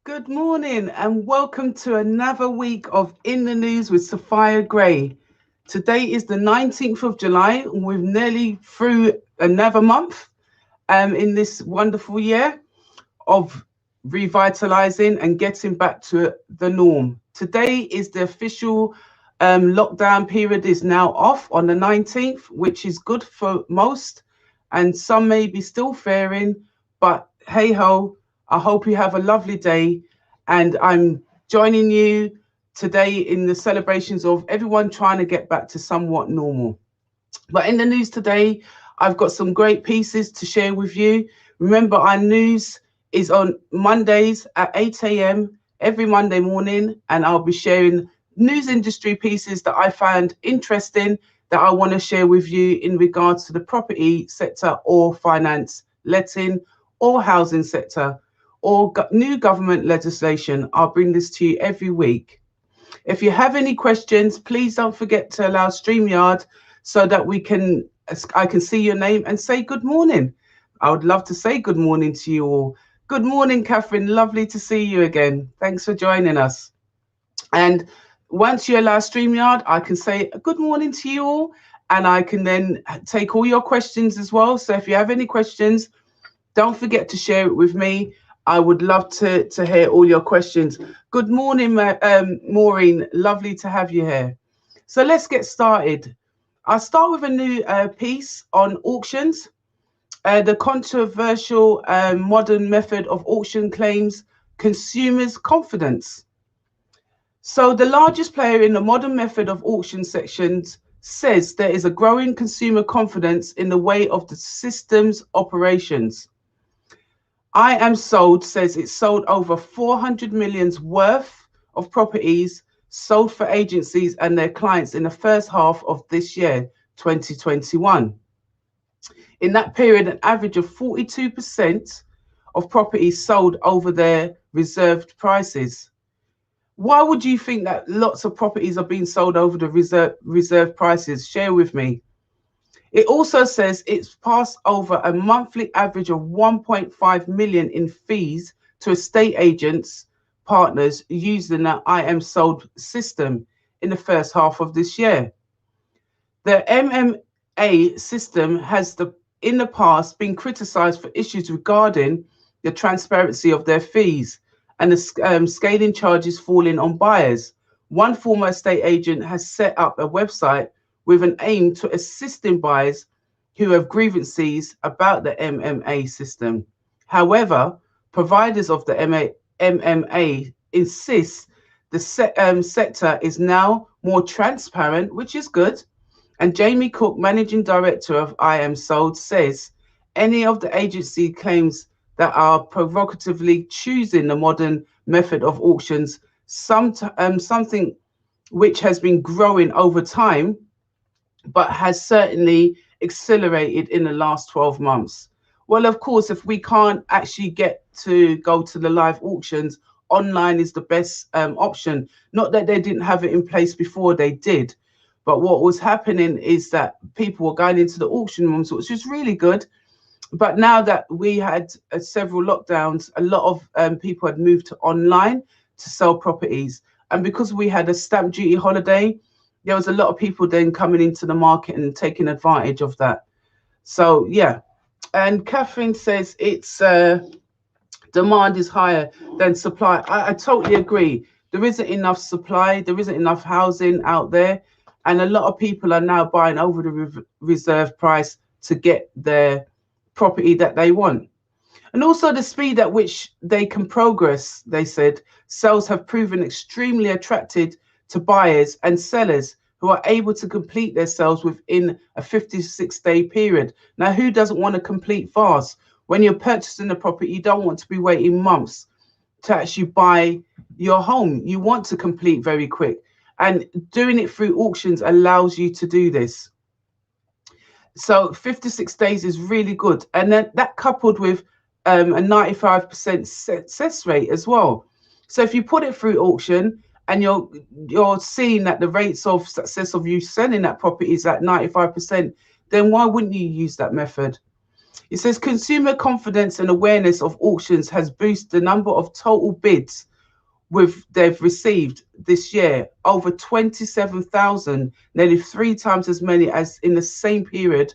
Good morning and welcome to another week of In the News with Sapphire Gray. Today is the 19th of July and we're nearly through another month in this wonderful year of revitalizing and getting back to the norm. Today is the official lockdown period is now off on the 19th, which is good for most, and some may be still faring, but hey ho, I hope you have a lovely day. And I'm joining you today in the celebrations of everyone trying to get back to somewhat normal. But in the news today, I've got some great pieces to share with you. Remember, our news is on Mondays at 8 a.m. every Monday morning, and I'll be sharing news industry pieces that I found interesting that I want to share with you in regards to the property sector or finance, letting, or housing sector, or new government legislation. I'll bring this to you every week. If you have any questions, please don't forget to allow StreamYard so that I can see your name and say good morning. I would love to say good morning to you all. Good morning, Catherine. Lovely to see you again. Thanks for joining us. And once you allow StreamYard, I can say good morning to you all, and I can then take all your questions as well. So if you have any questions, don't forget to share it with me. I would love to hear all your questions. Good morning, Maureen. Lovely to have you here. So let's get started. I'll start with a new piece on auctions. The controversial modern method of auction claims consumers' confidence. So the largest player in the modern method of auction sections says there is a growing consumer confidence in the way of the system's operations. I Am Sold says it sold over 400 millions worth of properties sold for agencies and their clients in the first half of this year, 2021. In that period, an average of 42% of properties sold over their reserved prices. Why would you think that lots of properties are being sold over the reserve prices? Share with me. It also says it's passed over a monthly average of 1.5 million in fees to estate agents partners using the I Am Sold system in the first half of this year. The MMA system has in the past been criticized for issues regarding the transparency of their fees and the scaling charges falling on buyers. One former estate agent has set up a website with an aim to assisting buyers who have grievances about the MMA system. However, providers of the MMA insist the sector is now more transparent, which is good. And Jamie Cook, managing director of I Am Sold, says any of the agency claims that are provocatively choosing the modern method of auctions, something which has been growing over time, but has certainly accelerated in the last 12 months. Well, of course, if we can't actually get to go to the live auctions, online is the best option. Not that they didn't have it in place before, they did. But what was happening is that people were going into the auction rooms, which was really good. But now that we had several lockdowns, a lot of people had moved to online to sell properties. And because we had a stamp duty holiday, there was a lot of people then coming into the market and taking advantage of that. So, yeah. And Catherine says it's demand is higher than supply. I totally agree. There isn't enough supply. There isn't enough housing out there. And a lot of people are now buying over the reserve price to get their property that they want. And also the speed at which they can progress, they said, sales have proven extremely attractive to buyers and sellers who are able to complete their sales within a 56-day period. Now, who doesn't want to complete fast? When you're purchasing a property, you don't want to be waiting months to actually buy your home. You want to complete very quick. And doing it through auctions allows you to do this. So 56 days is really good. And then that coupled with a 95% success rate as well. So if you put it through auction and you're seeing that the rates of success of you selling that property is at 95%, then why wouldn't you use that method? It says consumer confidence and awareness of auctions has boosted the number of total bids they've received this year, over 27,000, nearly 3 times as many as in the same period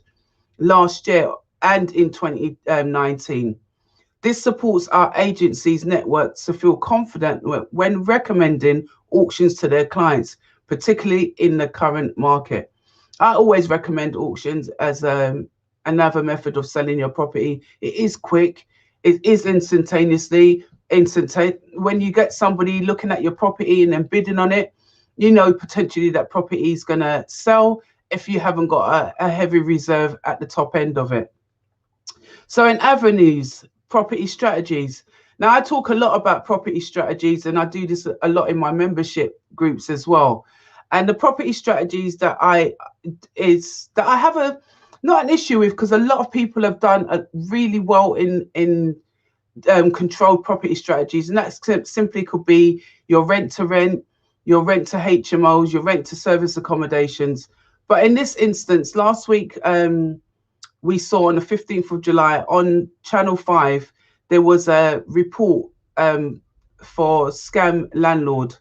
last year and in 2019. This supports our agency's network to feel confident when recommending auctions to their clients, particularly in the current market. I always recommend auctions as another method of selling your property. It is quick, it is instantaneously instant. When you get somebody looking at your property and then bidding on it, you know potentially that property is going to sell if you haven't got a heavy reserve at the top end of it. So in avenues, property strategies. Now I talk a lot about property strategies, and I do this a lot in my membership groups as well. And the property strategies that I have not an issue with, because a lot of people have done really well in controlled property strategies, and that simply could be your rent to rent, your rent to HMOs, your rent to service accommodations. But in this instance, last week, we saw on the 15th of July on Channel 5, there was a report for scam landlord.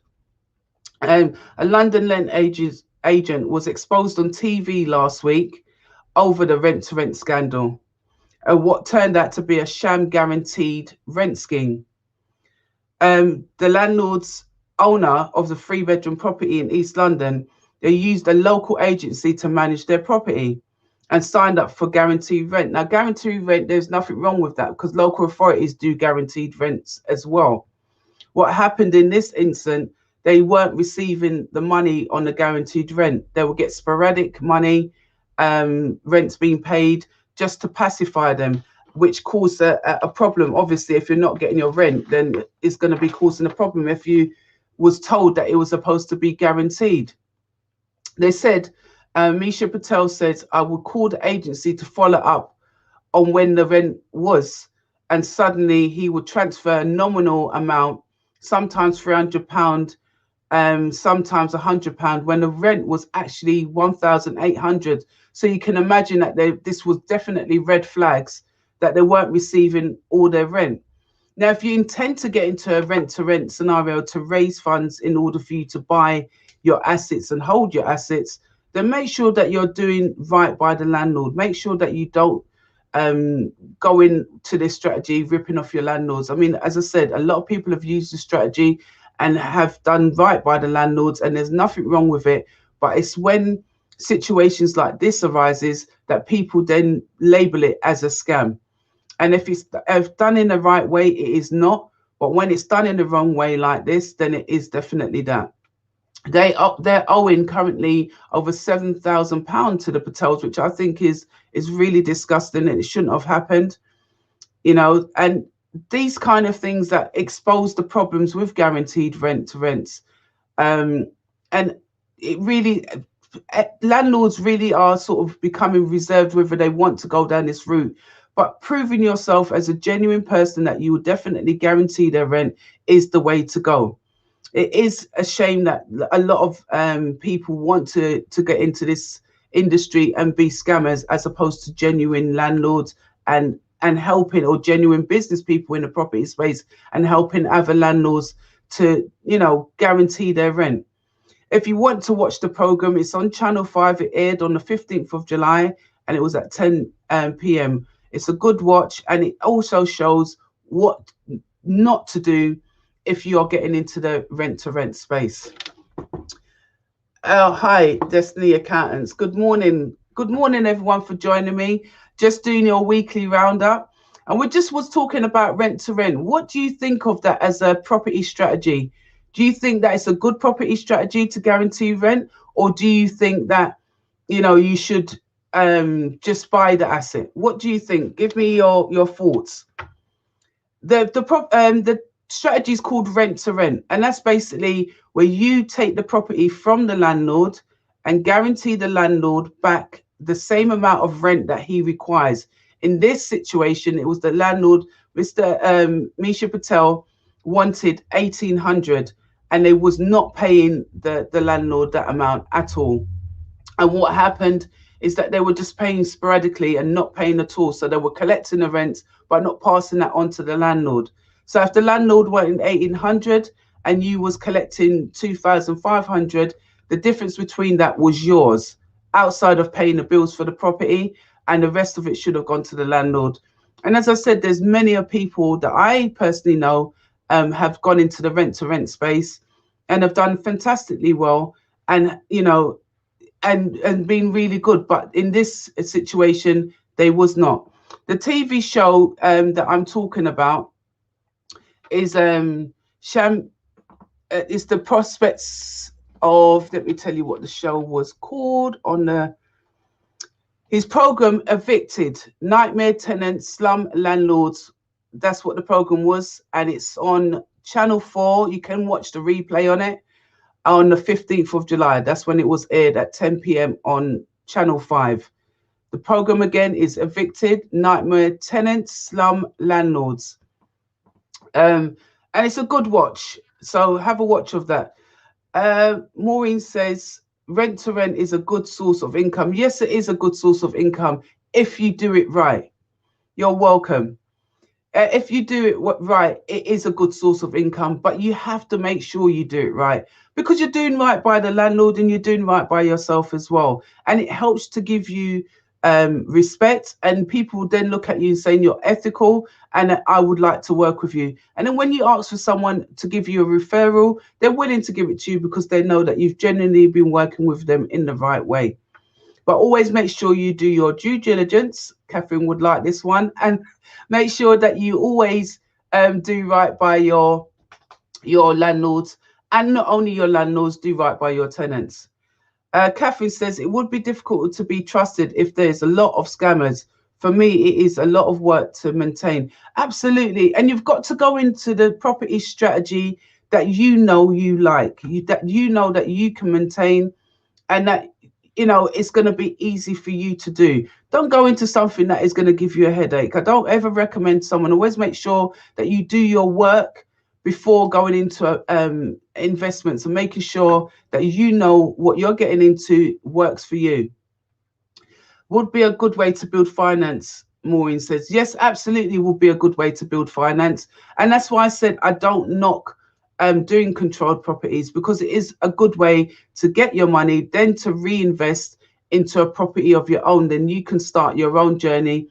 A London land agent was exposed on TV last week over the rent to rent scandal, what turned out to be a sham guaranteed rent scheme. The landlord's owner of the 3-bedroom property in East London, they used a local agency to manage their property and signed up for guaranteed rent. Now, guaranteed rent, there's nothing wrong with that, because local authorities do guaranteed rents as well. What happened in this instance, they weren't receiving the money on the guaranteed rent. They would get sporadic money, rents being paid just to pacify them, which caused a problem. Obviously, if you're not getting your rent, then it's going to be causing a problem if you was told that it was supposed to be guaranteed. They said, Misha Patel says, I would call the agency to follow up on when the rent was, and suddenly he would transfer a nominal amount, sometimes £300, sometimes £100, when the rent was actually 1,800. So you can imagine that this was definitely red flags, that they weren't receiving all their rent. Now, if you intend to get into a rent-to-rent scenario to raise funds in order for you to buy your assets and hold your assets, then make sure that you're doing right by the landlord. Make sure that you don't go into this strategy ripping off your landlords. I mean, as I said, a lot of people have used the strategy and have done right by the landlords, and there's nothing wrong with it. But it's when situations like this arises that people then label it as a scam. And if it's done in the right way, it is not. But when it's done in the wrong way like this, then it is definitely that. They're owing currently over £7,000 to the Patels, which I think is really disgusting, and it shouldn't have happened. You know, and these kind of things that expose the problems with guaranteed rent to rents, and it really, landlords really are sort of becoming reserved whether they want to go down this route. But proving yourself as a genuine person that you will definitely guarantee their rent is the way to go. It is a shame that a lot of people want to get into this industry and be scammers, as opposed to genuine landlords and helping, or genuine business people in the property space and helping other landlords to, you know, guarantee their rent. If you want to watch the program, it's on Channel 5. It aired on the 15th of July and it was at 10 p.m. It's a good watch, and it also shows what not to do if you are getting into the rent-to-rent space. Hi, Destiny Accountants. Good morning. Good morning, everyone, for joining me. Just doing your weekly roundup. And we just was talking about rent-to-rent. What do you think of that as a property strategy? Do you think that it's a good property strategy to guarantee rent? Or do you think that, you know, you should just buy the asset? What do you think? Give me your thoughts. The strategy is called rent to rent, and that's basically where you take the property from the landlord and guarantee the landlord back the same amount of rent that he requires. In this situation, it was the landlord, Mr. Misha Patel, wanted 1,800, and they was not paying the landlord that amount at all. And what happened, is that they were just paying sporadically and not paying at all. So they were collecting the rents but not passing that on to the landlord. So if the landlord wanted 1,800 and you was collecting 2,500, the difference between that was yours, outside of paying the bills for the property, and the rest of it should have gone to the landlord. And as I said, there's many of people that I personally know have gone into the rent to rent space and have done fantastically well, and and been really good. But in this situation, they was not. The TV show that I'm talking about is it's the prospects of, let me tell you what the show was called on his program, Evicted, Nightmare Tenants, Slum Landlords. That's what the program was, and it's on Channel 4. You can watch the replay on it on the 15th of July. That's when it was aired at 10 p.m. on Channel 5. The program again is Evicted, Nightmare Tenants, Slum Landlords. And it's a good watch. So have a watch of that. Maureen says, rent to rent is a good source of income. Yes, it is a good source of income if you do it right. You're welcome. If you do it right, it is a good source of income, but you have to make sure you do it right, because you're doing right by the landlord and you're doing right by yourself as well. And it helps to give you respect, and people then look at you and saying you're ethical and I would like to work with you. And then when you ask for someone to give you a referral, they're willing to give it to you because they know that you've genuinely been working with them in the right way. But always make sure you do your due diligence. Catherine would like this one. And make sure that you always do right by your landlords, and not only your landlords, do right by your tenants. Catherine says it would be difficult to be trusted if there's a lot of scammers. For me, it is a lot of work to maintain. Absolutely. And you've got to go into the property strategy that you like, that you can maintain, and that it's going to be easy for you to do. Don't go into something that is going to give you a headache. I don't ever recommend someone. Always make sure that you do your work before going into investments, and making sure that you know what you're getting into works for you. Would be a good way to build finance, Maureen says. Yes, absolutely would be a good way to build finance. And that's why I said I don't knock doing controlled properties, because it is a good way to get your money, then to reinvest into a property of your own. Then you can start your own journey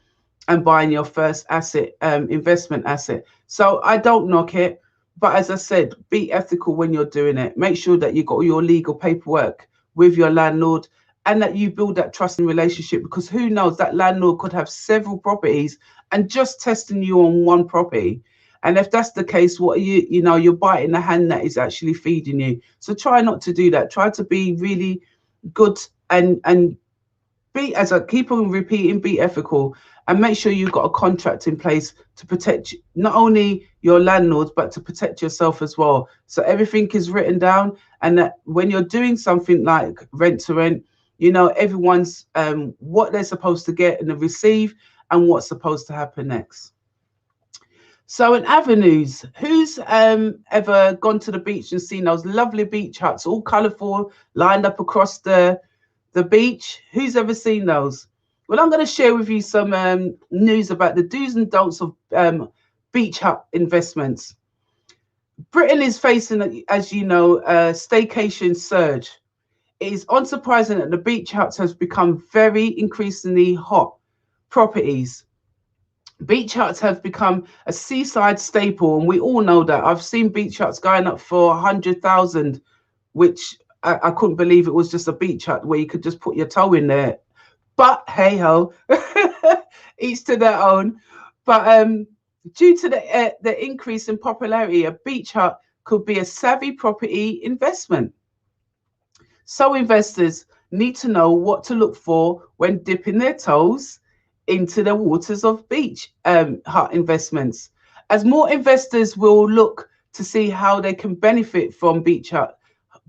and buying your first asset, investment asset. So I don't knock it. But as I said, be ethical when you're doing it. Make sure that you got all your legal paperwork with your landlord, and that you build that trusting relationship, because who knows, that landlord could have several properties and just testing you on one property. And if that's the case, what you're biting the hand that is actually feeding you. So try not to do that. Try to be really good and be, as I keep on repeating, be ethical, and make sure you've got a contract in place to protect not only your landlords, but to protect yourself as well. So everything is written down, and that when you're doing something like rent to rent, everyone's what they're supposed to get and receive, and what's supposed to happen next. So in avenues, who's ever gone to the beach and seen those lovely beach huts, all colourful, lined up across the beach? Who's ever seen those? Well, I'm going to share with you some news about the do's and don'ts of beach hut investments. Britain is facing, as you know, a staycation surge. It is unsurprising that the beach huts has become very increasingly hot properties. Beach huts have become a seaside staple, and we all know that. I've seen beach huts going up for 100,000, which I couldn't believe it was just a beach hut where you could just put your toe in there. But hey ho, each to their own. But due to the increase in popularity, a beach hut could be a savvy property investment. So investors need to know what to look for when dipping their toes into the waters of beach hut investments, as more investors will look to see how they can benefit from beach hut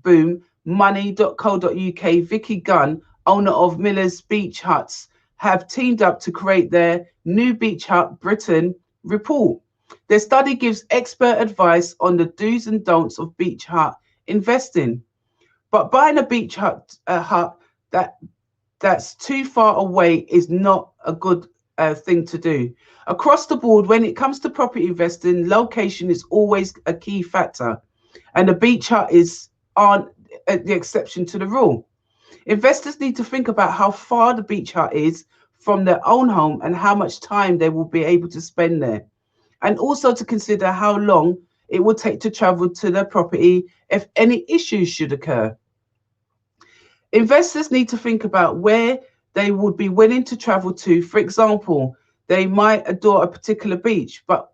boom. Money.co.uk, Vicky Gunn, owner of Miller's Beach Huts, have teamed up to create their new Beach Hut Britain report. Their study gives expert advice on the do's and don'ts of beach hut investing. But buying a beach hut that that's too far away is not a good thing to do. Across the board, when it comes to property investing, location is always a key factor, and the beach hut aren't the exception to the rule. Investors need to think about how far the beach hut is from their own home and how much time they will be able to spend there, and also to consider how long it will take to travel to their property if any issues should occur. Investors need to think about where they would be willing to travel to. For example, they might adore a particular beach, but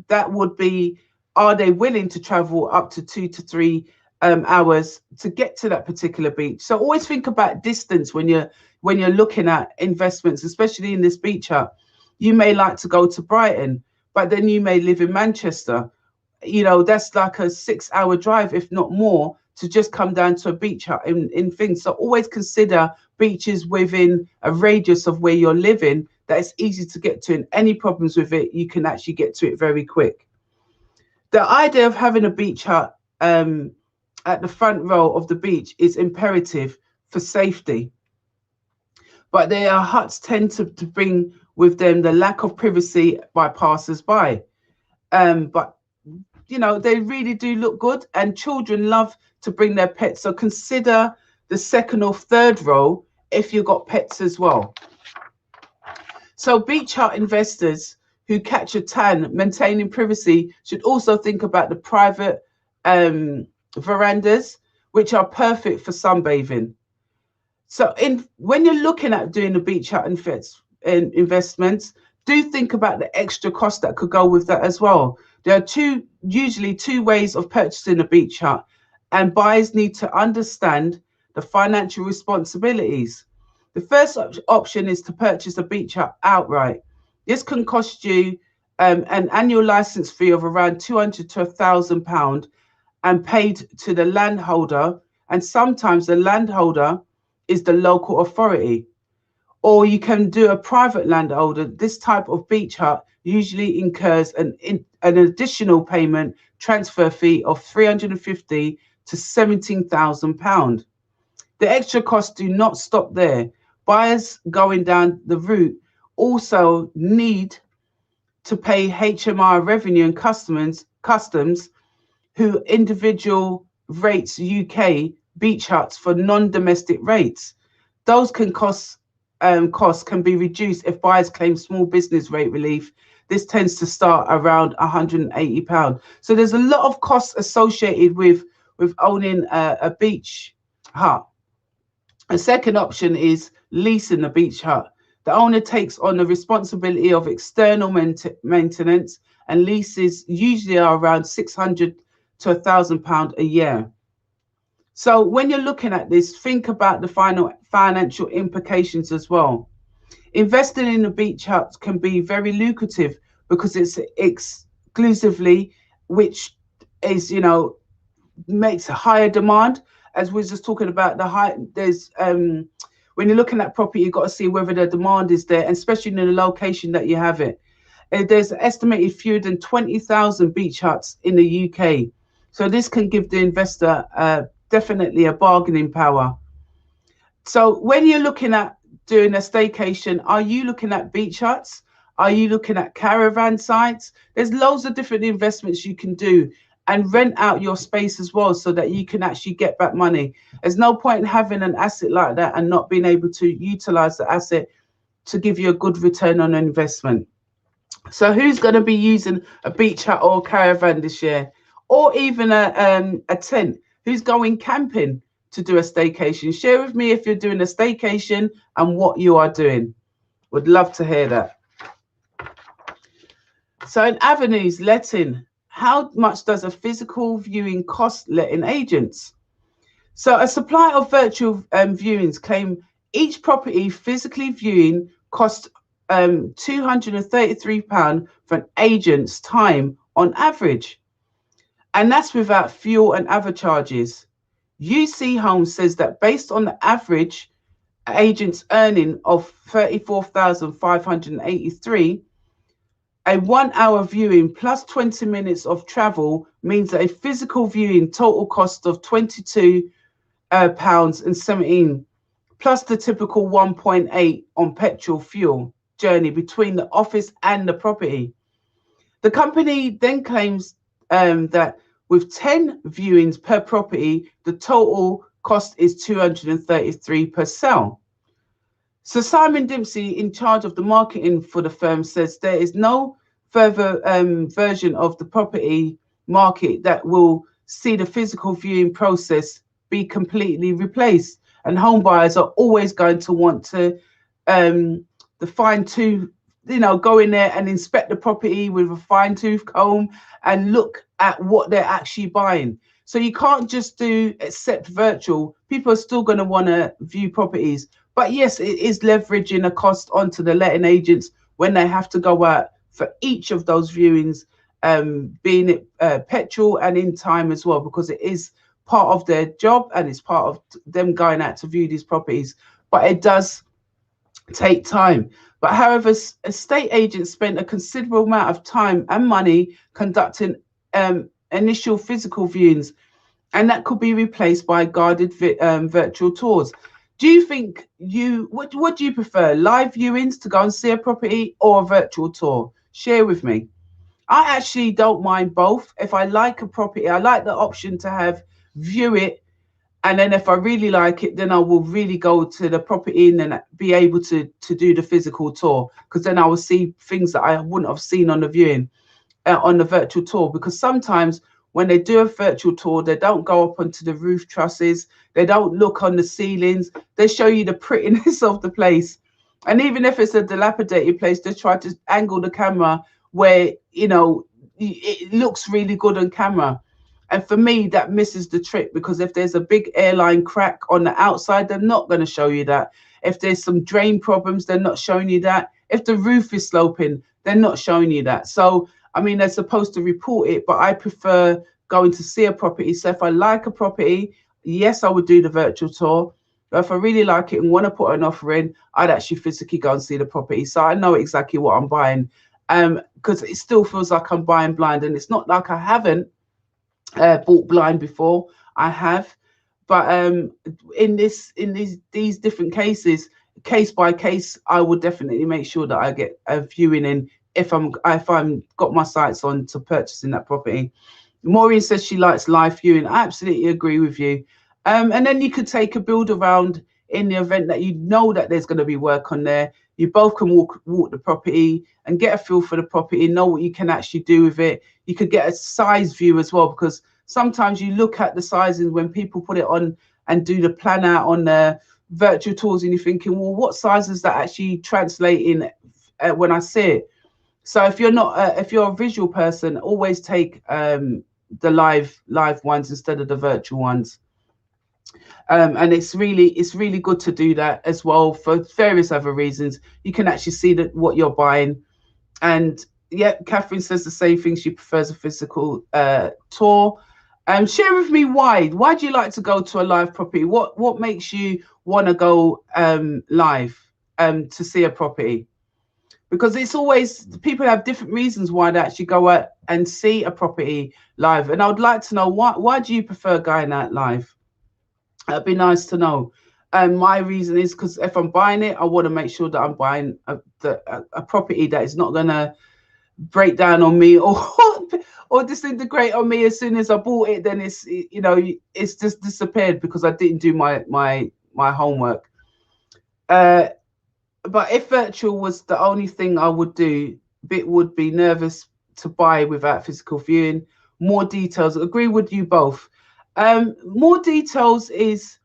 that would be, are they willing to travel up to 2 to 3 hours to get to that particular beach? So always think about distance when you're looking at investments, especially in this beach hut. You may like to go to Brighton, but then you may live in Manchester. That's like a 6-hour drive, if not more, to just come down to a beach hut in things. So always consider beaches within a radius of where you're living that is easy to get to, and any problems with it, you can actually get to it very quick. The idea of having a beach hut at the front row of the beach is imperative for safety. But their huts tend to bring with them the lack of privacy by passers-by. But they really do look good, and children love to bring their pets. So consider the second or third row if you've got pets as well. So beach hut investors who catch a tan, maintaining privacy, should also think about the private verandas, which are perfect for sunbathing. So when you're looking at doing a beach hut investments, do think about the extra cost that could go with that as well. There are usually two ways of purchasing a beach hut, and buyers need to understand the financial responsibilities. The first option is to purchase a beach hut outright. This can cost you an annual license fee of around £200 to £1,000 and paid to the landholder, and sometimes the landholder is the local authority. Or you can do a private landholder. This type of beach hut usually incurs an additional payment transfer fee of £350 to £17,000. The extra costs do not stop there. Buyers going down the route also need to pay HMR revenue and customs, who individual rates UK beach huts for non-domestic rates. Those costs can be reduced if buyers claim small business rate relief. This tends to start around £180. So there's a lot of costs associated with owning a beach hut. A second option is leasing a beach hut. The owner takes on the responsibility of external maintenance, and leases usually are around £600 to £1,000 a year. So when you're looking at this, think about the financial implications as well. Investing in a beach hut can be very lucrative because it's exclusively, which is, makes a higher demand. As we were just talking about, when you're looking at property, you've got to see whether the demand is there, and especially in the location that you have it. There's estimated fewer than 20,000 beach huts in the UK. So this can give the investor definitely a bargaining power. So when you're looking at doing a staycation, are you looking at beach huts? Are you looking at caravan sites? There's loads of different investments you can do, and rent out your space as well, so that you can actually get back money. There's no point in having an asset like that and not being able to utilize the asset to give you a good return on investment. So who's going to be using a beach hut or caravan this year, or even a tent? Who's going camping to do a staycation? Share with me if you're doing a staycation and what you are doing. Would love to hear that. So in avenues, letting. How much does a physical viewing cost letting agents? So a supplier of virtual viewings claim each property physically viewing costs £233 for an agent's time on average. And that's without fuel and other charges. UC Homes says that based on the average agent's earning of £34,583, a 1 hour viewing plus 20 minutes of travel means that a physical viewing total cost of £22.17 plus the typical 1.8 on petrol fuel journey between the office and the property. The company then claims that with 10 viewings per property, the total cost is 233 per sale. So Simon Dempsey, in charge of the marketing for the firm, says there is no further version of the property market that will see the physical viewing process be completely replaced. And home buyers are always going to want to the fine tooth, go in there and inspect the property with a fine tooth comb and look at what they're actually buying. So you can't just do accept virtual. People are still going to want to view properties. But yes, it is leveraging a cost onto the letting agents when they have to go out for each of those viewings, being it petrol and in time as well, because it is part of their job and it's part of them going out to view these properties. But it does take time. But however, estate agents spend a considerable amount of time and money conducting initial physical viewings, and that could be replaced by guided virtual tours. Do you think what do you prefer, live viewings to go and see a property or a virtual tour? Share with me. I actually don't mind both. If I like a property, I like the option to view it, and then if I really like it, then I will really go to the property and then be able to do the physical tour, because then I will see things that I wouldn't have seen on the viewing, on the virtual tour. Because sometimes when they do a virtual tour, they don't go up onto the roof trusses, they don't look on the ceilings, they show you the prettiness of the place. And even if it's a dilapidated place, they try to angle the camera where, it looks really good on camera. And for me, that misses the trick, because if there's a big airline crack on the outside, they're not going to show you that. If there's some drain problems, they're not showing you that. If the roof is sloping, they're not showing you that. So, I mean, they're supposed to report it, but I prefer going to see a property. So if I like a property, yes, I would do the virtual tour. But if I really like it and want to put an offer in, I'd actually physically go and see the property. So I know exactly what I'm buying, because it still feels like I'm buying blind. And it's not like I haven't bought blind before. I have, but in these different cases, case by case, I would definitely make sure that I get a viewing in if I'm got my sights on to purchasing that property. Maureen says she likes live viewing. I absolutely agree with you. And then you could take a build around in the event that that there's going to be work on there. You both can walk the property and get a feel for the property, know what you can actually do with it. You could get a size view as well, because sometimes you look at the sizes when people put it on and do the plan out on the virtual tours, and you're thinking, well, what size is that actually translating when I see it? So if you're not, if you're a visual person, always take the live ones instead of the virtual ones. And it's really good to do that as well for various other reasons. You can actually see what you're buying. And yeah, Catherine says the same thing. She prefers a physical tour. Share with me why. Why do you like to go to a live property? What makes you want to go live to see a property? Because it's always, people have different reasons why they actually go out and see a property live. And I would like to know why do you prefer going out live? That'd be nice to know. My reason is because if I'm buying it, I want to make sure that I'm buying a property that is not going to break down on me or disintegrate on me as soon as I bought it. Then it's just disappeared because I didn't do my homework. But if virtual was the only thing I would do, it would be nervous to buy without physical viewing. More details. Agree with you both. More details is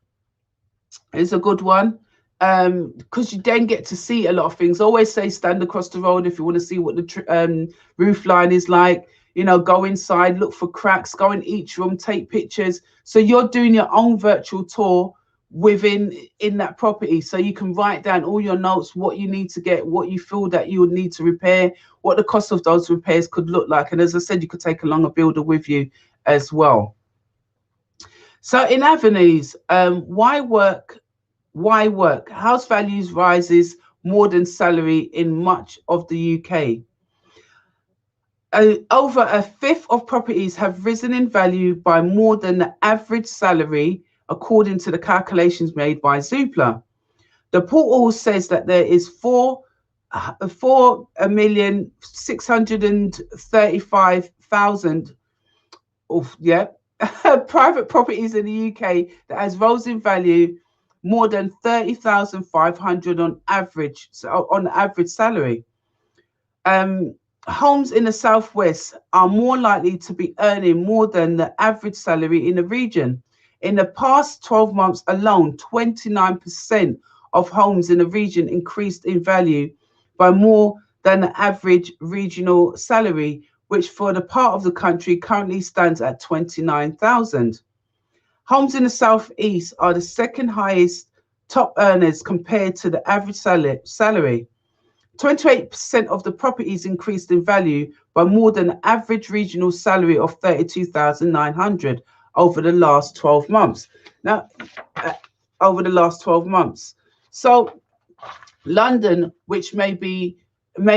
a good one, because you then get to see a lot of things. I always say stand across the road if you want to see what the roof line is like. Go inside, look for cracks, go in each room, take pictures. So you're doing your own virtual tour in that property, so you can write down all your notes, what you need to get, what you feel that you would need to repair, what the cost of those repairs could look like. And as I said, you could take along a builder with you as well. So in avenues, why work? House values rises more than salary in much of the UK. Over a fifth of properties have risen in value by more than the average salary, according to the calculations made by Zoopla. The portal says that there is 4,635,000 of private properties in the UK that has rose in value more than 30,500 on average, so on average salary. Homes in the southwest are more likely to be earning more than the average salary in the region. In the past 12 months alone, 29% of homes in the region increased in value by more than the average regional salary, which for the part of the country currently stands at 29,000. Homes in the southeast are the second highest top earners compared to the average salary. 28% of the properties increased in value by more than the average regional salary of 32,900 over the last 12 months. Now, over the last 12 months. So London, which may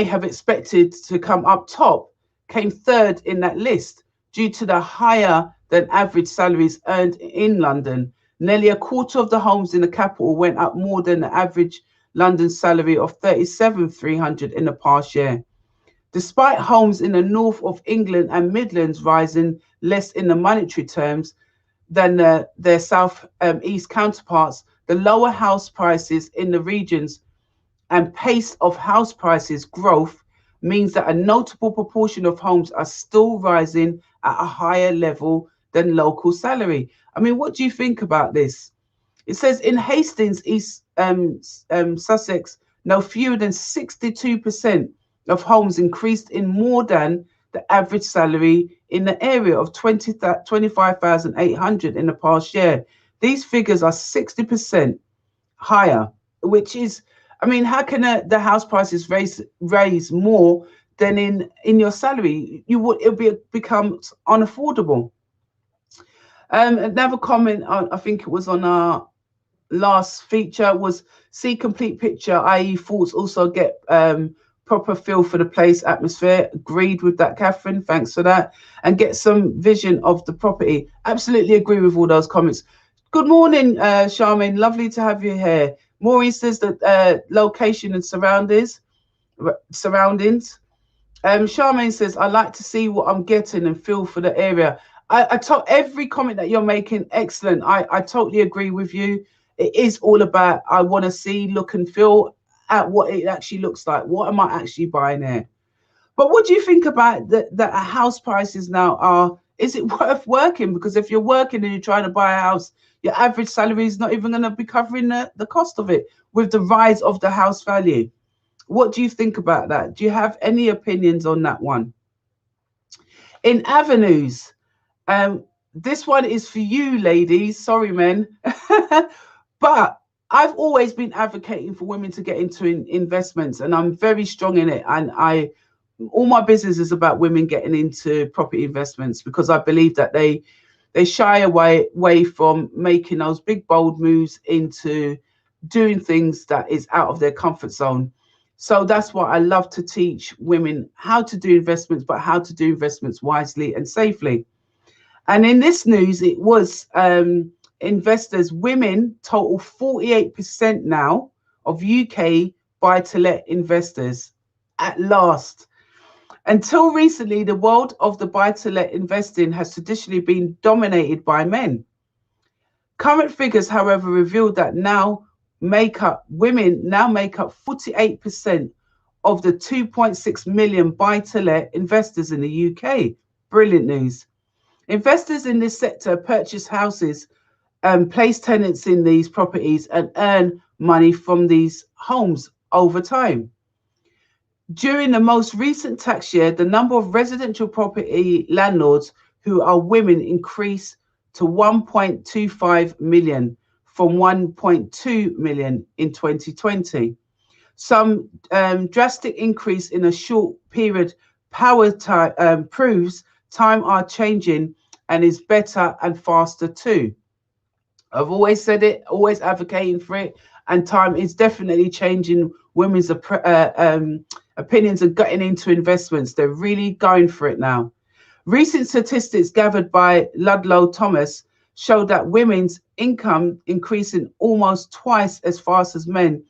have expected to come up top, came third in that list due to the higher than average salaries earned in London. Nearly a quarter of the homes in the capital went up more than the average London salary of 37,300 in the past year. Despite homes in the north of England and Midlands rising less in the monetary terms than their south east counterparts, the lower house prices in the regions and pace of house prices growth means that a notable proportion of homes are still rising at a higher level than local salary. I mean, what do you think about this? It says in Hastings, East Sussex, no fewer than 62% of homes increased in more than the average salary in the area of 25,800 in the past year. These figures are 60% higher, which is, I mean, how can the house prices raise more than in your salary? It becomes unaffordable. Another comment, I think it was on our last feature, was see complete picture, i.e. thoughts also get proper feel for the place, atmosphere. Agreed with that, Catherine, thanks for that. And get some vision of the property. Absolutely agree with all those comments. Good morning, Charmaine, lovely to have you here. Maureen says that location and surroundings. Charmaine says, I like to see what I'm getting and feel for the area. I told every comment that you're making, excellent. I totally agree with you. It is all about, I want to see, look and feel at what it actually looks like. What am I actually buying here? But what do you think about that house prices now are? Is it worth working? Because if you're working and you're trying to buy a house, your average salary is not even going to be covering the cost of it with the rise of the house value. What do you think about that? Do you have any opinions on that one? In avenues, this one is for you, ladies. Sorry, men. But I've always been advocating for women to get into investments, and I'm very strong in it. And all my business is about women getting into property investments because I believe that they shy away from making those big, bold moves into doing things that is out of their comfort zone. So that's why I love to teach women how to do investments, but how to do investments wisely and safely. And in this news, it was investors, women total 48% now of UK buy-to-let investors at last. Until recently, the world of the buy-to-let investing has traditionally been dominated by men. Current figures, however, reveal that women now make up 48% of the 2.6 million buy-to-let investors in the UK. Brilliant news. Investors in this sector purchase houses, place tenants in these properties and earn money from these homes over time. During the most recent tax year, the number of residential property landlords who are women increased to 1.25 million from 1.2 million in 2020. Some drastic increase in a short period proves time are changing and is better and faster too. I've always said it, always advocating for it, and time is definitely changing women's opinions and getting into investments. They're really going for it now. Recent statistics gathered by Ludlow Thomas showed that women's income increasing almost twice as fast as men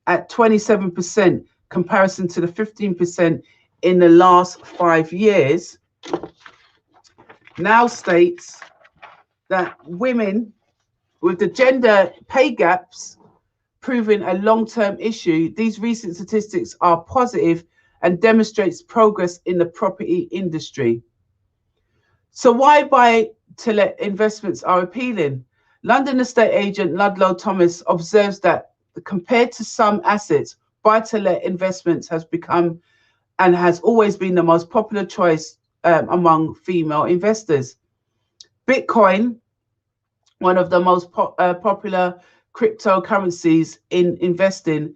at 27% comparison to the 15% in the last 5 years, now states that women, with the gender pay gaps proving a long-term issue, these recent statistics are positive and demonstrates progress in the property industry. So why buy-to-let investments are appealing? London estate agent Ludlow Thomas observes that compared to some assets, buy-to-let investments has become and has always been the most popular choice among female investors. Bitcoin, one of the most popular cryptocurrencies in investing,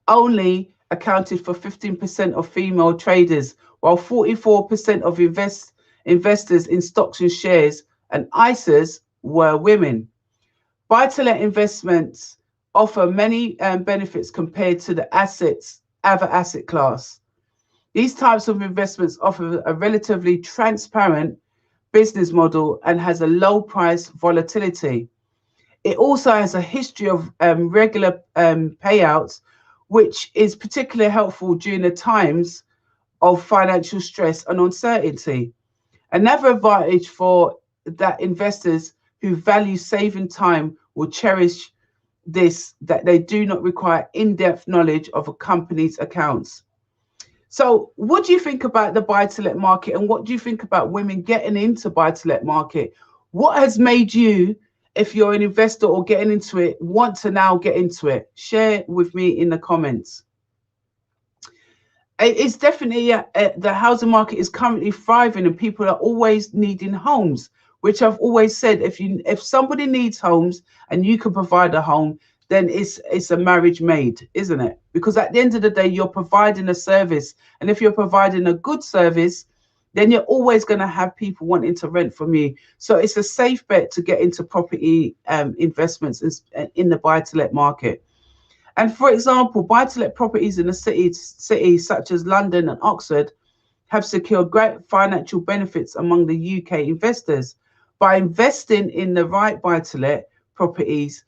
only accounted for 15% of female traders, while 44% of investors in stocks and shares and ISAs were women. Buy-to-let investments offer many benefits compared to the other asset class. These types of investments offer a relatively transparent business model and has a low price volatility. It also has a history of regular payouts, which is particularly helpful during the times of financial stress and uncertainty. Another advantage for that investors who value saving time will cherish this, that they do not require in-depth knowledge of a company's accounts. So what do you think about the buy-to-let market, and what do you think about women getting into buy-to-let market? What has made you, if you're an investor or getting into it, want to now get into it? Share with me in the comments. It's definitely the housing market is currently thriving and people are always needing homes, which I've always said, if somebody needs homes and you can provide a home, then it's a marriage made, isn't it? Because at the end of the day, you're providing a service, and if you're providing a good service, then you're always going to have people wanting to rent from you. So it's a safe bet to get into property investments in the buy-to-let market. And for example, buy-to-let properties in the cities such as London and Oxford have secured great financial benefits among the UK investors. By investing in the right buy-to-let properties,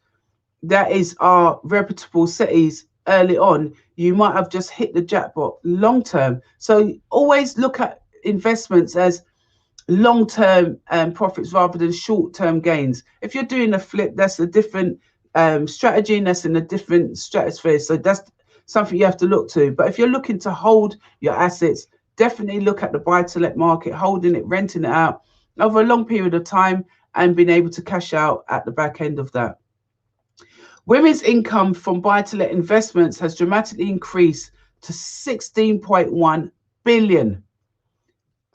that is our reputable cities early on, you might have just hit the jackpot long term. So always look at investments as long-term profits rather than short-term gains. If you're doing a flip, that's a different strategy, and that's in a different stratosphere. So that's something you have to look to. But if you're looking to hold your assets, definitely look at the buy-to-let market, holding it, renting it out over a long period of time and being able to cash out at the back end of that. Women's income from buy-to-let investments has dramatically increased to 16.1 billion.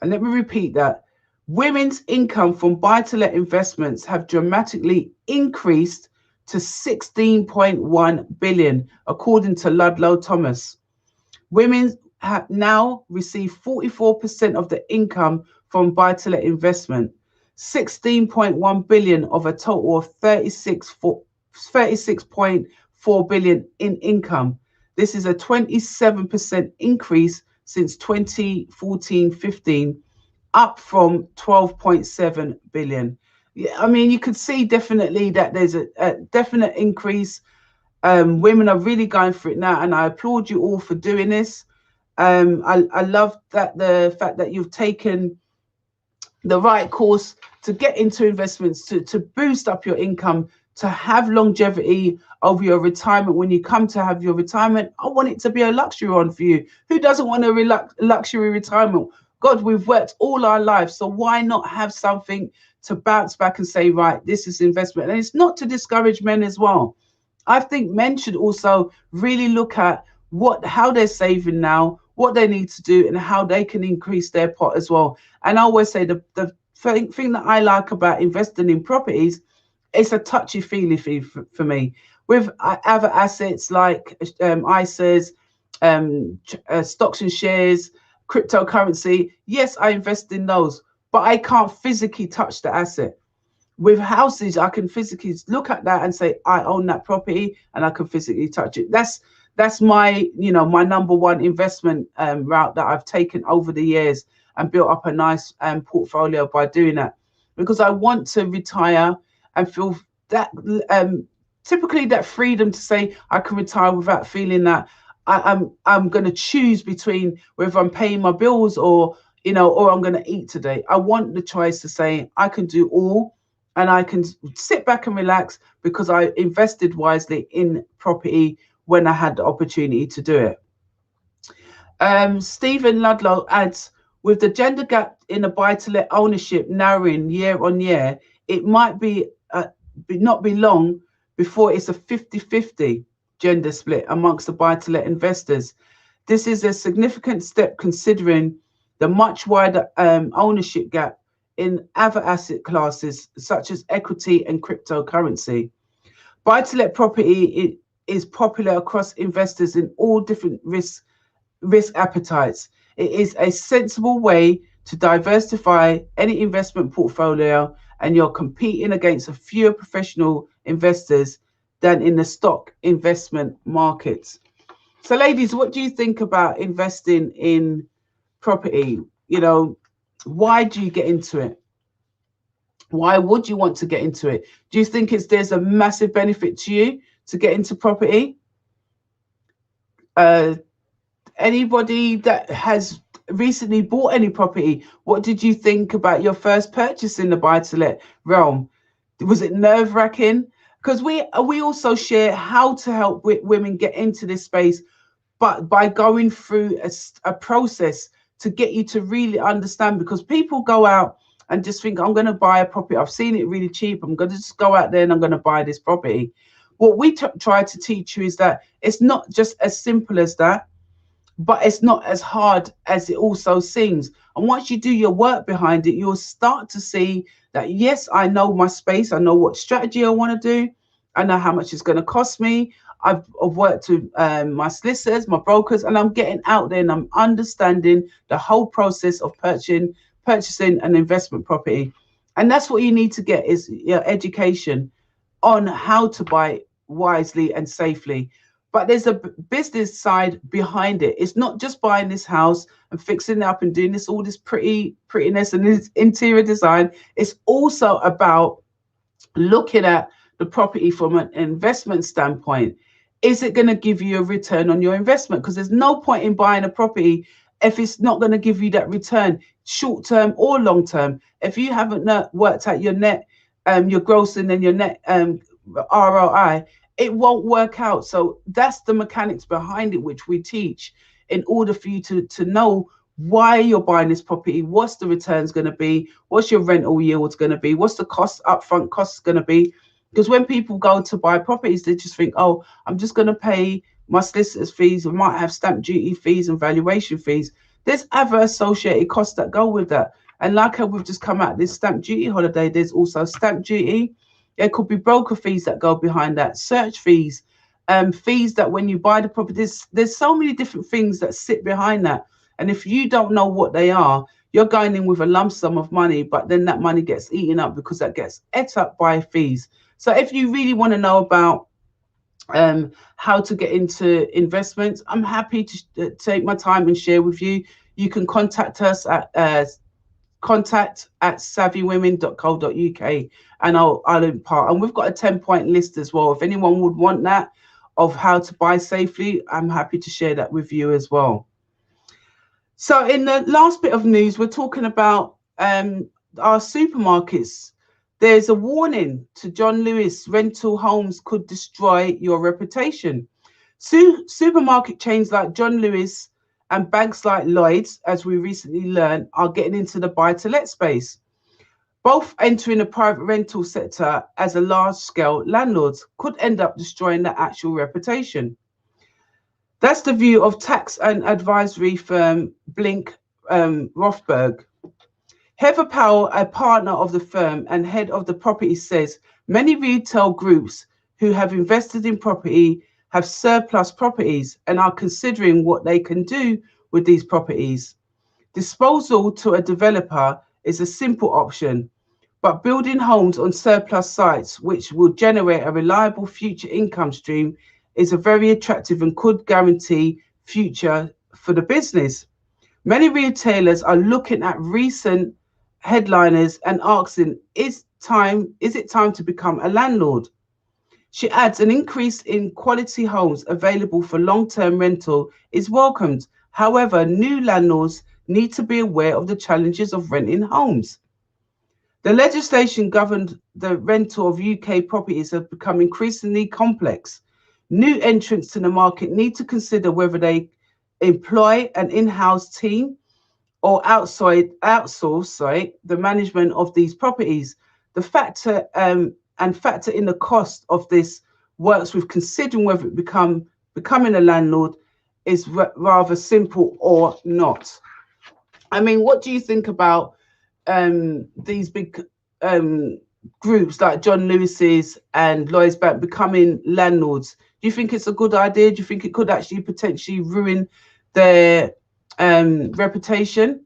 And let me repeat that. Women's income from buy-to-let investments have dramatically increased to 16.1 billion, according to Ludlow Thomas. Women have now received 44% of the income from buy-to-let investment, 16.1 billion of a total of 36.4 billion in income. This is a 27% increase since 2014-15, up from 12.7 billion. Yeah, I mean, you could see definitely that there's a definite increase. Women are really going for it now, and I applaud you all for doing this. I love that the fact that you've taken the right course to get into investments, to boost up your income, to have longevity over your retirement. When you come to have your retirement, I want it to be a luxury one for you. Who doesn't want a luxury retirement? God, we've worked all our lives, so why not have something to bounce back and say, right, this is investment? And it's not to discourage men as well. I think men should also really look at how they're saving now, what they need to do, and how they can increase their pot as well. And I always say the thing that I like about investing in properties, it's a touchy-feely fee for me. With other assets like ISAs, stocks and shares, cryptocurrency, yes, I invest in those, but I can't physically touch the asset. With houses, I can physically look at that and say, I own that property, and I can physically touch it. That's my, my number one investment route that I've taken over the years and built up a nice portfolio by doing that. because I want to retire and feel that typically that freedom to say I can retire without feeling that I'm going to choose between whether I'm paying my bills or or I'm going to eat today. I want the choice to say I can do all, and I can sit back and relax because I invested wisely in property when I had the opportunity to do it. Stephen Ludlow adds, with the gender gap in the buy-to-let ownership narrowing year on year, it might not be long before it's a 50-50 gender split amongst the buy-to-let investors. This is a significant step considering the much wider ownership gap in other asset classes such as equity and cryptocurrency. Buy-to-let property is popular across investors in all different risk appetites. It is a sensible way to diversify any investment portfolio, and you're competing against a fewer professional investors than in the stock investment markets. So, ladies, what do you think about investing in property? Why do you get into it? Why would you want to get into it? Do you think there's a massive benefit to you to get into property? Anybody that has recently bought any property, what did you think about your first purchase in the buy-to-let realm? Was it nerve-wracking? Because we also share how to help women get into this space, but by going through a process to get you to really understand, because people go out and just think, I'm going to buy a property. I've seen it really cheap. I'm going to just go out there and I'm going to buy this property. What we try to teach you is that it's not just as simple as that, but it's not as hard as it also seems. And once you do your work behind it, you'll start to see that, yes, I know my space. I know what strategy I want to do. I know how much it's going to cost me. I've worked with my solicitors, my brokers, and I'm getting out there and I'm understanding the whole process of purchasing an investment property. And that's what you need to get, is your education on how to buy wisely and safely. But there's a business side behind it. It's not just buying this house and fixing it up and doing all this prettiness and this interior design. It's also about looking at the property from an investment standpoint. Is it going to give you a return on your investment? Because there's no point in buying a property if it's not going to give you that return, short term or long term. If you haven't worked out your net, your gross and then your net ROI, it won't work out. So that's the mechanics behind it, which we teach in order for you to know why you're buying this property, what's the returns going to be, what's your rental yields going to be, what's the upfront costs going to be. Because when people go to buy properties, they just think, oh, I'm just going to pay my solicitor's fees. I might have stamp duty fees and valuation fees. There's other associated costs that go with that. And like how we've just come out this stamp duty holiday, there's also stamp duty. There could be broker fees that go behind that, search fees, fees that when you buy the property, there's so many different things that sit behind that. And if you don't know what they are, you're going in with a lump sum of money, but then that money gets eaten up because that gets ate up by fees. So if you really want to know about how to get into investments, I'm happy to take my time and share with you. You can contact us at contact@savvywomen.co.uk and I'll impart. And we've got a 10-point list as well. If anyone would want that of how to buy safely, I'm happy to share that with you as well. So in the last bit of news, we're talking about our supermarkets. There's a warning to John Lewis: rental homes could destroy your reputation. Supermarket chains like John Lewis and banks like Lloyd's, as we recently learned, are getting into the buy-to-let space. Both entering the private rental sector as a large-scale landlords could end up destroying their actual reputation. That's the view of tax and advisory firm Blink Rothberg. Heather Powell, a partner of the firm and head of the property, says many retail groups who have invested in property have surplus properties and are considering what they can do with these properties. Disposal to a developer is a simple option, but building homes on surplus sites, which will generate a reliable future income stream, is a very attractive and could guarantee future for the business. Many retailers are looking at recent headliners and asking, is it time to become a landlord? She adds, an increase in quality homes available for long-term rental is welcomed. However, new landlords need to be aware of the challenges of renting homes. The legislation governing the rental of UK properties has become increasingly complex. New entrants to the market need to consider whether they employ an in-house team or outsource the management of these properties. The factor and factor in the cost of this works with considering whether becoming a landlord is rather simple or not. I mean, what do you think about these big groups like John Lewis's and Lloyds Bank becoming landlords? Do you think it's a good idea? Do you think it could actually potentially ruin their reputation?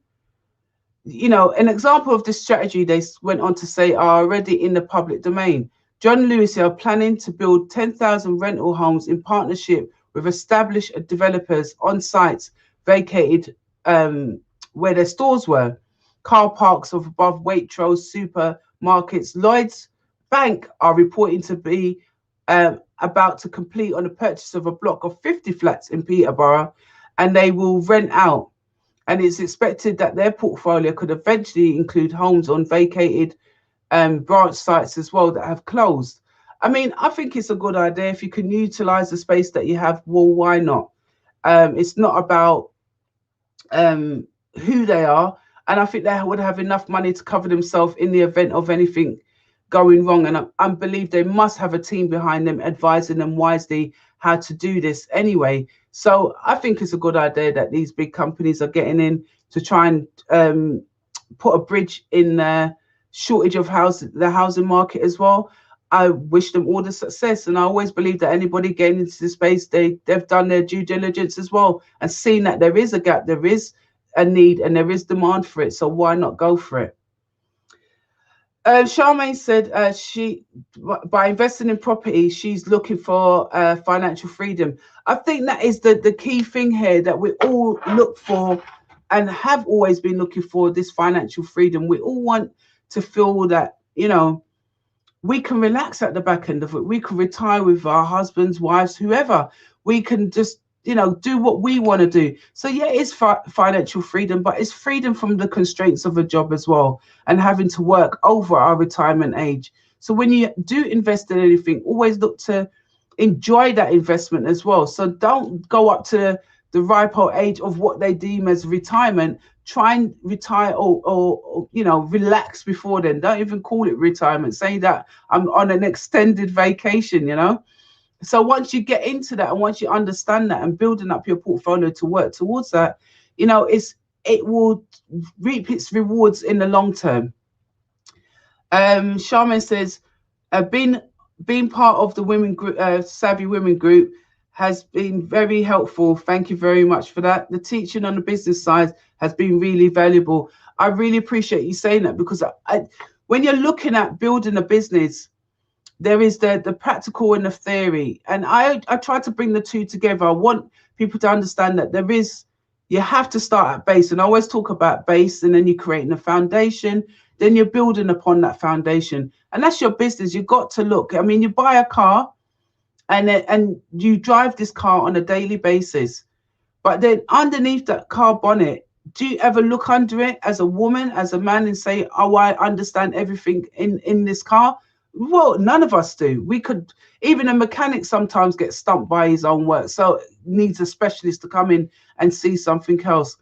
You know, an example of this strategy, they went on to say, are already in the public domain. John Lewis are planning to build 10,000 rental homes in partnership with established developers on sites vacated where their stores were, car parks of above Waitrose supermarkets. Lloyds Bank are reporting to be about to complete on the purchase of a block of 50 flats in Peterborough, and they will rent out. And it's expected that their portfolio could eventually include homes on vacated branch sites as well that have closed. I mean, I think it's a good idea. If you can utilize the space that you have, well, why not? It's not about who they are. And I think they would have enough money to cover themselves in the event of anything going wrong. And I believe they must have a team behind them advising them wisely how to do this anyway. So I think it's a good idea that these big companies are getting in to try and put a bridge in the shortage of the housing market as well. I wish them all the success, and I always believe that anybody getting into the space, they've done their due diligence as well and seen that there is a gap, there is a need, and there is demand for it. So why not go for it? Charmaine said by investing in property, she's looking for financial freedom. I think that is the key thing here that we all look for and have always been looking for, this financial freedom. We all want to feel that, you know, we can relax at the back end of it. We can retire with our husbands, wives, whoever. We can just, you know, do what we want to do. So yeah, it's financial freedom, but it's freedom from the constraints of a job as well, and having to work over our retirement age. So when you do invest in anything, always look to enjoy that investment as well. So don't go up to the ripe old age of what they deem as retirement. Try and retire or you know, relax before then. Don't even call it retirement. Say that I'm on an extended vacation, you know. So once you get into that, and once you understand that, and building up your portfolio to work towards that, you know, it will reap its rewards in the long term. Charmaine says, being part of the women group, Savvy Women group, has been very helpful. Thank you very much for that. The teaching on the business side has been really valuable. I really appreciate you saying that, because when you're looking at building a business, there is the practical and the theory. And I try to bring the two together. I want people to understand that you have to start at base. And I always talk about base, and then you're creating a foundation, then you're building upon that foundation. And that's your business. You've got to look. I mean, you buy a car, and you drive this car on a daily basis, but then underneath that car bonnet, do you ever look under it as a woman, as a man, and say, oh, I understand everything in this car? Well, none of us do. We could, even a mechanic sometimes gets stumped by his own work, so needs a specialist to come in and see something else.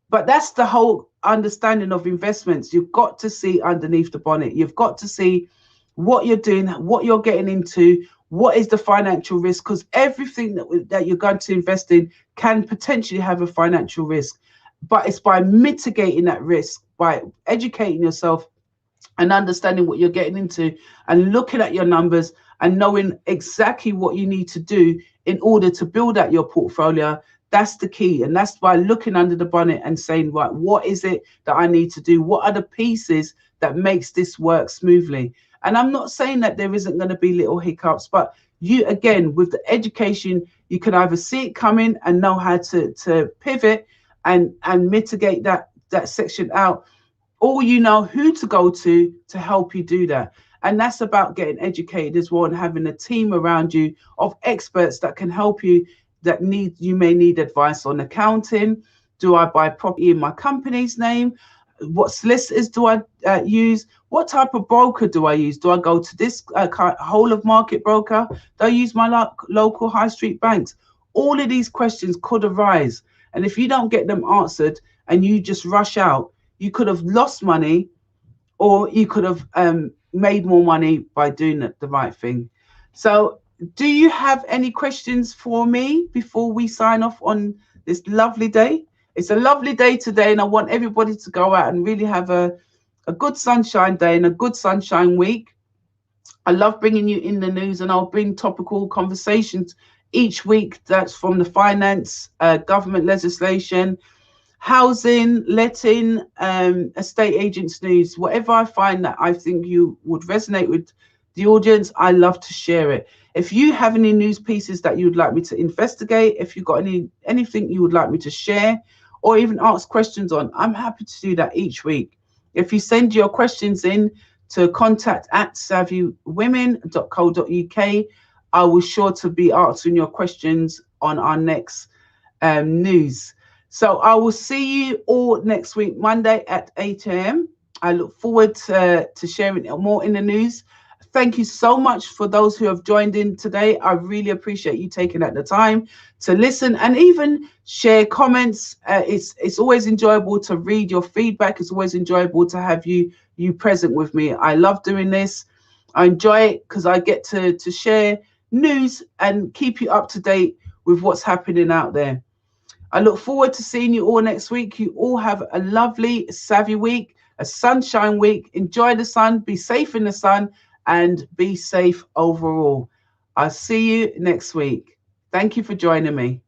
But that's the whole understanding of investments. You've got to see underneath the bonnet. You've got to see what you're doing, what you're getting into, what is the financial risk, because everything that you're going to invest in can potentially have a financial risk. But it's by mitigating that risk, by educating yourself and understanding what you're getting into, and looking at your numbers and knowing exactly what you need to do in order to build out your portfolio. That's the key. And that's by looking under the bonnet and saying, right, what is it that I need to do? What are the pieces that makes this work smoothly? And I'm not saying that there isn't going to be little hiccups, but you, again, with the education, you can either see it coming and know how to pivot and mitigate that section out, or you know who to go to help you do that. And that's about getting educated as well and having a team around you of experts that can help you, that you may need advice on accounting. Do I buy property in my company's name? What solicitors do I use? What type of broker do I use? Do I go to this whole of market broker? Do I use my local high street banks? All of these questions could arise. And if you don't get them answered and you just rush out, you could have lost money, or you could have made more money by doing the right thing. So do you have any questions for me before we sign off on this lovely day? It's a lovely day today, and I want everybody to go out and really have a good sunshine day and a good sunshine week. I love bringing you in the news, and I'll bring topical conversations each week. That's from the finance, government legislation, housing, letting, estate agents news, whatever I find that I think you would resonate with the audience, I love to share it. If you have any news pieces that you'd like me to investigate, if you've got anything you would like me to share or even ask questions on, I'm happy to do that each week. If you send your questions in to contact@savvywomen.co.uk, I will sure to be answering your questions on our next news. So I will see you all next week, Monday at 8 a.m. I look forward to sharing more in the news. Thank you so much for those who have joined in today. I really appreciate you taking out the time to listen and even share comments. It's always enjoyable to read your feedback. It's always enjoyable to have you present with me. I love doing this. I enjoy it because I get to share news and keep you up to date with what's happening out there. I look forward to seeing you all next week. You all have a lovely, savvy week, a sunshine week. Enjoy the sun, be safe in the sun, and be safe overall. I'll see you next week. Thank you for joining me.